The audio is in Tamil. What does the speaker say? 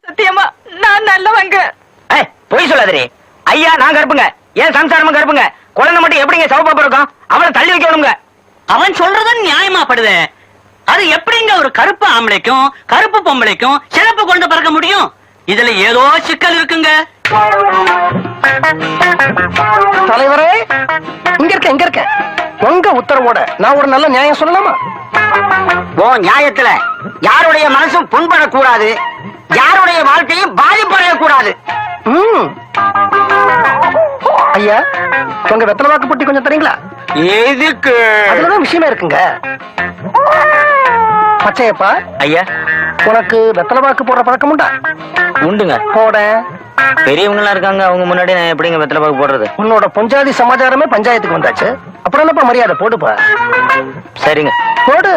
சத்தியமா நான் நல்லவங்க. பொய் சொல்லாதே. ஐயா நான் கருப்புங்க, ஏன் சம்சாரமும் கருப்புங்க. குழந்தை மட்டும் எப்படிங்க சவப்பாப்பா இருக்கும்? அவளை தள்ளி வைக்கணுங்க. அவன் சொல்றது நியாயமா படுது. அது எப்படிங்க ஒரு கருப்பு ஆம்பளைக்கும் கருப்பு பொம்பளைக்கும் சிறப்பு கொண்டு பறக்க முடியும்? இதுல ஏதோ சிக்கல் இருக்குங்க. தலைவரே, இங்க இருக்க உங்க உத்தரவோட நான் ஒரு நல்ல நியாயம் சொல்லலாமா? ஓ நியாயத்துல யாருடைய மனசும் புண்படக்கூடாது, யாருடைய வாழ்க்கையும் பாதிப்படையக்கூடாது. ஐயா, உங்க வெத்தலை வாக்கு பொட்டி கொஞ்சம் தரீங்களா? எதுக்கு? அதுலதான் விஷயமே இருக்குங்க. பச்சையப்பா ஐயா, உனக்கு வெத்தலை வாக்கு போடுற பழக்கம் உண்டா? உண்டுங்க. போட. பெரியவங்க எல்லாம் இருக்காங்க, அவங்க முன்னாடி நான் எப்படிங்க வெத்தலை பாக்கு போடுறது? உன்னோட பொஞ்சாதி சமாச்சாரமே பஞ்சாயத்துக்கு வந்தாச்சு, அப்புறம் என்னப்பா மரியாதை? போடுப்பா. சரிங்க, போடு.